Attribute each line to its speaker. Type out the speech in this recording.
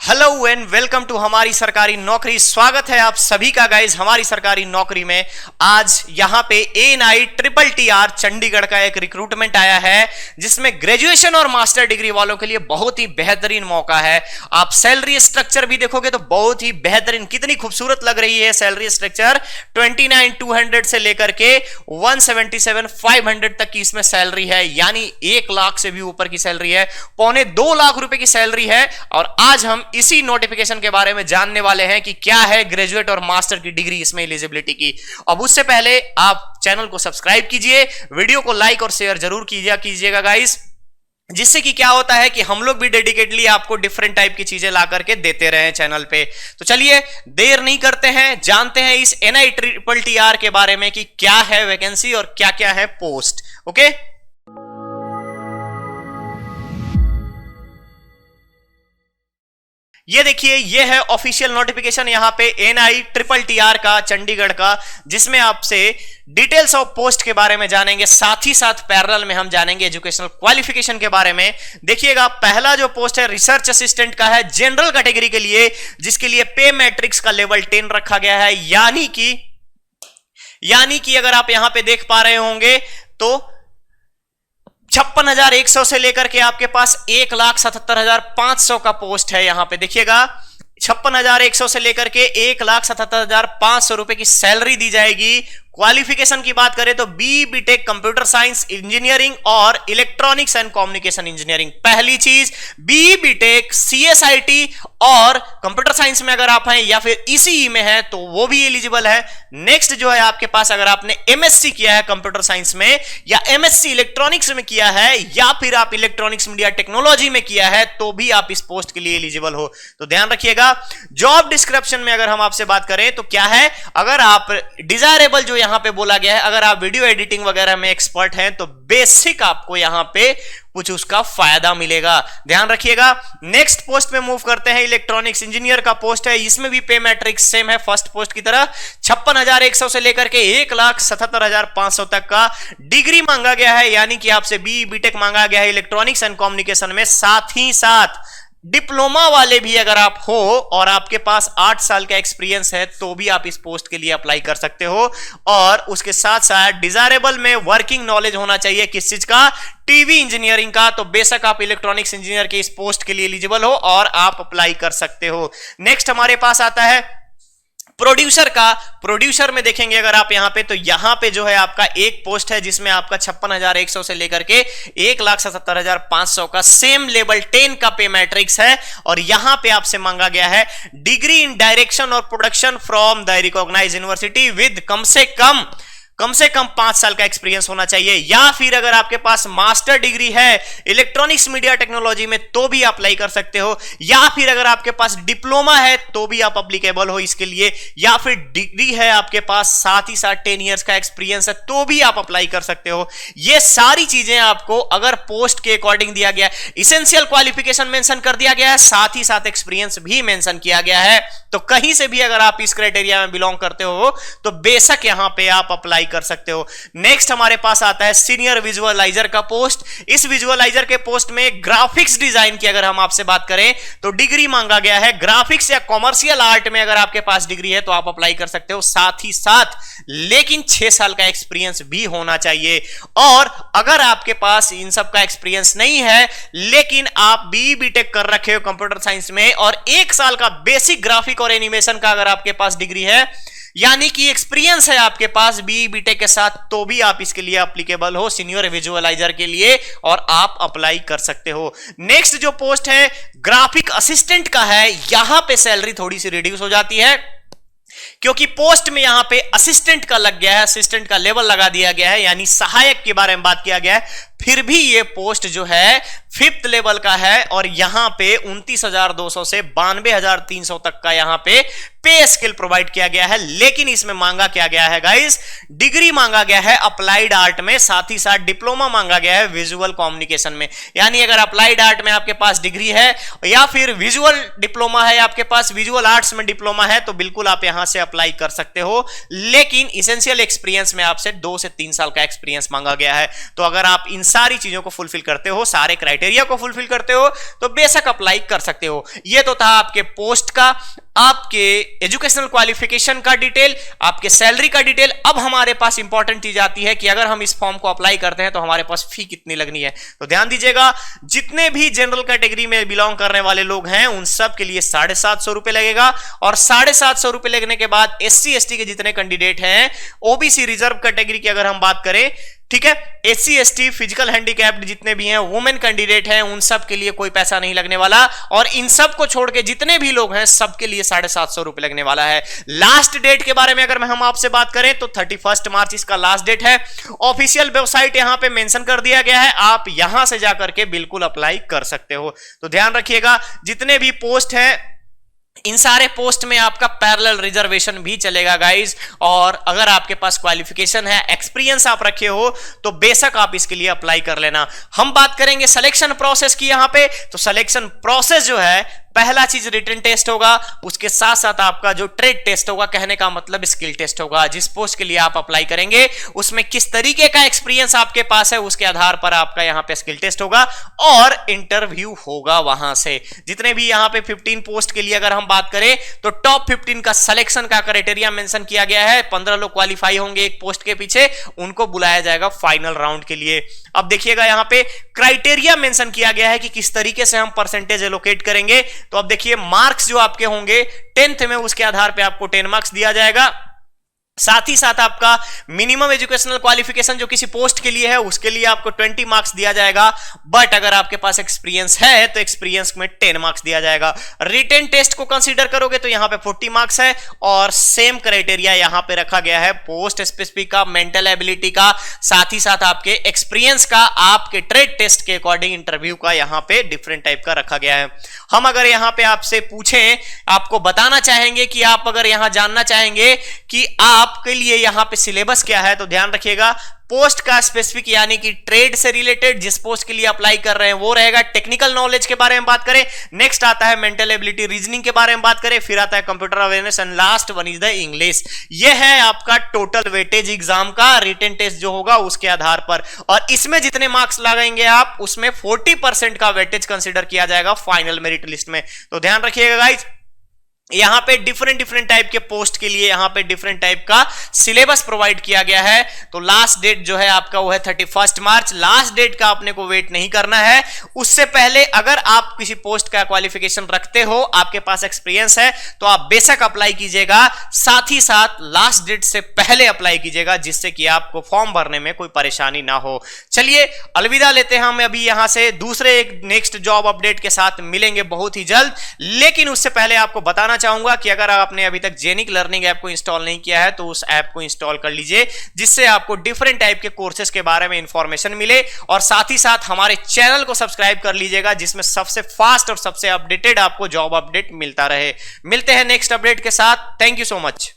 Speaker 1: Hello and welcome to हमारी सरकारी नौकरी। स्वागत है आप सभी का गाइज हमारी सरकारी नौकरी में। आज यहां पे NITTR चंडीगढ़ का एक रिक्रूटमेंट आया है जिसमें ग्रेजुएशन और मास्टर डिग्री वालों के लिए बहुत ही बेहतरीन मौका है। आप सैलरी स्ट्रक्चर भी देखोगे तो बहुत ही बेहतरीन, कितनी खूबसूरत लग रही है सैलरी स्ट्रक्चर। 29,200 से लेकर के 177,500 तक की इसमें सैलरी है, यानी 1 लाख से भी ऊपर की सैलरी है, 2.25 लाख रुपए की सैलरी है। और आज हम इसी नोटिफिकेशन के बारे में जानने वाले हैं कि क्या है ग्रेजुएट और मास्टर की डिग्री इसमें एलिजिबिलिटी की। अब उससे पहले आप चैनल को सब्सक्राइब कीजिए, वीडियो को लाइक और शेयर जरूर कीजिएगा गाइस, जिससे कि क्या होता है कि हम लोग भी डेडिकेटली आपको डिफरेंट टाइप की चीजें ला करके देते रहे चैनल पे। तो चलिए देर नहीं करते हैं, जानते हैं इस NITTR के बारे में कि क्या है वैकेंसी और क्या क्या है पोस्ट। ओके, ये देखिए, ये है ऑफिशियल नोटिफिकेशन यहाँ पे NITTR का चंडीगढ़ का, जिसमें आपसे डिटेल्स ऑफ पोस्ट के बारे में जानेंगे, साथ ही साथ पैरेलल में हम जानेंगे एजुकेशनल क्वालिफिकेशन के बारे में। देखिएगा, पहला जो पोस्ट है रिसर्च असिस्टेंट का है जनरल कैटेगरी के लिए, जिसके लिए पे मैट्रिक्स का लेवल 10 रखा गया है। यानी कि अगर आप यहां पे देख पा रहे होंगे तो 56,100 से लेकर के आपके पास 1,77,500 का पोस्ट है। यहां पे देखिएगा, 56,100 से लेकर के 1,77,500 रुपए की सैलरी दी जाएगी। क्वालिफिकेशन की बात करें तो BTech कंप्यूटर साइंस इंजीनियरिंग और इलेक्ट्रॉनिक्स एंड कम्युनिकेशन इंजीनियरिंग। पहली चीज, BTech CSIT और कंप्यूटर साइंस में अगर आप हैं या फिर ECE में हैं तो वो भी एलिजिबल है। नेक्स्ट जो है आपके पास, अगर आपने MSc किया है कंप्यूटर साइंस में या MSc इलेक्ट्रॉनिक्स में किया है या फिर आप इलेक्ट्रॉनिक्स मीडिया टेक्नोलॉजी में किया है तो भी आप इस पोस्ट के लिए एलिजिबल हो। तो ध्यान रखिएगा। जॉब डिस्क्रिप्शन में अगर हम आपसे बात करें तो क्या है, अगर आप डिजायरेबल जो यहां पे बोला गया है, अगर आप वीडियो एडिटिंग वगैरह में एक्सपर्ट हैं तो बेसिक आपको यहां पे कुछ उसका फायदा मिलेगा, ध्यान रखिएगा। नेक्स्ट पोस्ट पे मूव करते हैं, इलेक्ट्रॉनिक्स इंजीनियर का पोस्ट है। इसमें भी पे मैट्रिक्स सेम है फर्स्ट पोस्ट की तरह, 56,100 से लेकर के 1,77,500 तक का डिग्री मांगा गया है, यानी कि आपसे BTech मांगा गया है इलेक्ट्रॉनिक्स एंड कम्युनिकेशन में। साथ ही साथ डिप्लोमा वाले भी अगर आप हो और आपके पास 8 साल का एक्सपीरियंस है तो भी आप इस पोस्ट के लिए अप्लाई कर सकते हो। और उसके साथ साथ डिजायरेबल में वर्किंग नॉलेज होना चाहिए, किस चीज का, टीवी इंजीनियरिंग का। तो बेशक आप इलेक्ट्रॉनिक्स इंजीनियर के इस पोस्ट के लिए एलिजिबल हो और आप अप्लाई कर सकते हो। नेक्स्ट हमारे पास आता है प्रोड्यूसर का। प्रोड्यूसर में देखेंगे अगर आप यहां पे, तो यहां पे जो है आपका एक पोस्ट है जिसमें आपका 56,100 से लेकर के 1,77,500 का सेम लेवल 10 का पे मैट्रिक्स है। और यहां पे आपसे मांगा गया है डिग्री इन डायरेक्शन और production from the recognised university with कम से कम 5 साल का एक्सपीरियंस होना चाहिए। या फिर अगर आपके पास मास्टर डिग्री है इलेक्ट्रॉनिक्स मीडिया टेक्नोलॉजी में तो भी अप्लाई कर सकते हो। या फिर अगर आपके पास डिप्लोमा है तो भी आप अप्लीकेबल हो इसके लिए। या फिर डिग्री है आपके पास, साथ ही साथ 10 इयर्स का एक्सपीरियंस है तो भी आप अप्लाई कर सकते हो। ये सारी चीजें आपको अगर पोस्ट के अकॉर्डिंग दिया गया, इसेंशियल क्वालिफिकेशन मेंशन कर दिया गया है, साथ ही साथ एक्सपीरियंस भी मेंशन किया गया है। तो कहीं से भी अगर आप इस क्राइटेरिया में बिलोंग करते हो तो बेशक यहां पे आप अप्लाई कर सकते हो। नेक्स्ट हमारे पास आता है सीनियर विजुअलाइजर का पोस्ट। इस विजुअलाइजर के पोस्ट में ग्राफिक्स डिजाइन की अगर हम आपसे बात करें तो डिग्री मांगा गया है। ग्राफिक्स या कॉमर्शियल आर्ट में अगर आपके पास डिग्री है तो आप अप्लाई कर सकते हो, साथ ही साथ लेकिन 6 साल का एक्सपीरियंस भी होना चाहिए। और अगर आपके पास इन सब का एक्सपीरियंस नहीं है लेकिन आप BTech कर रखे हो कंप्यूटर साइंस में और 1 साल का बेसिक ग्राफिक और एनिमेशन का अगर आपके पास डिग्री है, यानी कि एक्सपीरियंस है आपके पास BTech के साथ, तो भी आप इसके लिए एप्लीकेबल हो सीनियर विजुअलाइजर के लिए और आप अप्लाई कर सकते हो। नेक्स्ट जो पोस्ट है ग्राफिक असिस्टेंट का है। यहां पे सैलरी थोड़ी सी रिड्यूस हो जाती है क्योंकि पोस्ट में यहां पे असिस्टेंट का लग गया है, असिस्टेंट का लेवल लगा दिया गया है, यानी सहायक के बारे में बात किया गया है। फिर भी ये पोस्ट जो है 5th लेवल का है और यहां पे 29,200 से 92,300 तक का यहां पे पे स्केल प्रोवाइड किया गया है। लेकिन इसमें मांगा क्या गया है गाइस, डिग्री मांगा गया है अप्लाइड आर्ट में, साथ ही साथ डिप्लोमा मांगा गया है विजुअल कम्युनिकेशन में। यानी अगर अप्लाइड आर्ट में आपके पास डिग्री है या फिर विजुअल डिप्लोमा है आपके पास, विजुअल आर्ट्स में डिप्लोमा है, तो बिल्कुल आप यहां से अप्लाई कर सकते हो। लेकिन इसेंशियल एक्सपीरियंस में आपसे 2 से 3 साल का एक्सपीरियंस मांगा गया है। तो अगर आप इन सारी चीजों को फुलफिल करते हो, सारे क्राइटेरिया को फुलफिल करते हो, तो बेशक अप्लाई कर सकते हो। ये तो था आपके पोस्ट का, आपके एजुकेशनल क्वालिफिकेशन का डिटेल, आपके सैलरी का डिटेल। अब हमारे पास इंपॉर्टेंट चीज आती है कि अगर हम इस फॉर्म को अप्लाई करते हैं तो हमारे पास फी कितनी लगनी है। तो ध्यान दीजिएगा, जितने भी जनरल कैटेगरी में बिलोंग करने वाले लोग हैं उन सब के लिए 750 रुपए लगेगा, और 750 रुपए लगने के बाद SC ST के जितने कैंडिडेट हैं, OBC रिजर्व कैटेगरी की अगर हम बात करें, ठीक है, SC ST फिजिकल हैंडीकैप्ड जितने भी हैं, वुमेन कैंडिडेट हैं, उन सब के लिए कोई पैसा नहीं लगने वाला, और इन सब को छोड़ के जितने भी लोग हैं सबके लिए 750 रुपए लगने वाला है। लास्ट डेट के बारे में अगर हम आपसे बात करें तो 31 मार्च इसका लास्ट डेट है। ऑफिशियल वेबसाइट यहां पे मेंशन कर दिया गया है, आप यहां से जाकर के बिल्कुल अप्लाई कर सकते हो। तो ध्यान रखिएगा, जितने भी पोस्ट हैं इन सारे पोस्ट में आपका पैरेलल रिजर्वेशन भी चलेगा गाइज, और अगर आपके पास क्वालिफिकेशन है, एक्सपीरियंस आप रखे हो, तो बेशक आप इसके लिए अप्लाई कर लेना। हम बात करेंगे सिलेक्शन प्रोसेस की यहां पे। तो सिलेक्शन प्रोसेस जो है, पहला चीज रिटन टेस्ट होगा, उसके साथ साथ आपका जो ट्रेड टेस्ट होगा, कहने का मतलब स्किल टेस्ट होगा। जिस पोस्ट के लिए आप अप्लाई करेंगे उसमें किस तरीके का एक्सपीरियंस आपके पास है उसके आधार पर आपका यहां पे स्किल टेस्ट होगा और इंटरव्यू होगा वहां से। जितने भी यहां पे 15 पोस्ट के लिए अगर हम बात करें तो टॉप 15 का सिलेक्शन का क्राइटेरिया मेंशन किया गया है। 15 लोग क्वालिफाई होंगे एक पोस्ट के पीछे, उनको बुलाया जाएगा फाइनल राउंड के लिए। अब देखिएगा यहां पे क्राइटेरिया मेंशन किया गया है कि किस तरीके से हम परसेंटेज एलोकेट करेंगे। तो अब देखिए, मार्क्स जो आपके होंगे 10th में, उसके आधार पे आपको 10 मार्क्स दिया जाएगा। साथ ही साथ आपका मिनिमम एजुकेशनल क्वालिफिकेशन जो किसी पोस्ट के लिए है उसके लिए आपको 20 मार्क्स दिया जाएगा, बट अगर आपके पास एक्सपीरियंस है तो एक्सपीरियंस में 10 मार्क्स दिया जाएगा। रिटन टेस्ट को कंसीडर करोगे तो यहां पे 40 मार्क्स है, और सेम क्राइटेरिया यहां पे रखा गया है पोस्ट स्पेसिफिक का, मेंटल एबिलिटी का, साथ ही साथ आपके एक्सपीरियंस का, आपके ट्रेड टेस्ट के अकॉर्डिंग इंटरव्यू का यहां पे डिफरेंट टाइप का रखा गया है। हम अगर यहां पे आपसे पूछें, आपको बताना चाहेंगे कि आप अगर यहां जानना चाहेंगे कि आपके लिए यहां पे सिलेबस क्या है, तो ध्यान रखिएगा, पोस्ट का स्पेसिफिक यानी कि ट्रेड से रिलेटेड जिस पोस्ट के लिए अप्लाई कर रहे हैं वो रहेगा। टेक्निकल नॉलेज के बारे में बात करें, नेक्स्ट आता है मेंटल एबिलिटी, रीजनिंग के बारे में बात करें, फिर आता है computer awareness, and last one is the English. ये है आपका टोटल वेटेज एग्जाम का रिटन टेस्ट जो होगा उसके आधार पर, और इसमें जितने मार्क्स लगाएंगे आप उसमें 40% का वेटेज कंसिडर किया जाएगा फाइनल मेरिट लिस्ट में। तो ध्यान रखिएगा गाइज, यहां पे डिफरेंट टाइप के पोस्ट के लिए यहां पे डिफरेंट टाइप का सिलेबस प्रोवाइड किया गया है। तो लास्ट डेट जो है आपका वो है 31 मार्च। लास्ट डेट का अपने को वेट नहीं करना है, उससे पहले अगर आप किसी पोस्ट का क्वालिफिकेशन रखते हो, आपके पास एक्सपीरियंस है, तो आप बेशक अप्लाई कीजिएगा। साथ ही साथ लास्ट डेट से पहले अप्लाई कीजिएगा, जिससे कि आपको फॉर्म भरने में कोई परेशानी ना हो। चलिए अलविदा लेते हैं हम अभी यहां से, दूसरे एक नेक्स्ट जॉब अपडेट के साथ मिलेंगे बहुत ही जल्द। लेकिन उससे पहले आपको बताना चाहूंगा कि अगर आपने अभी तक जेनिक लर्निंग ऐप को इंस्टॉल नहीं किया है तो उस ऐप को इंस्टॉल कर लीजिए, जिससे आपको डिफरेंट टाइप के कोर्सेज के बारे में इंफॉर्मेशन मिले, और साथ ही साथ हमारे चैनल को सब्सक्राइब कर लीजिएगा, जिसमें सबसे फास्ट और सबसे अपडेटेड आपको जॉब अपडेट मिलता रहे। मिलते हैं नेक्स्ट अपडेट के साथ। Thank you so much.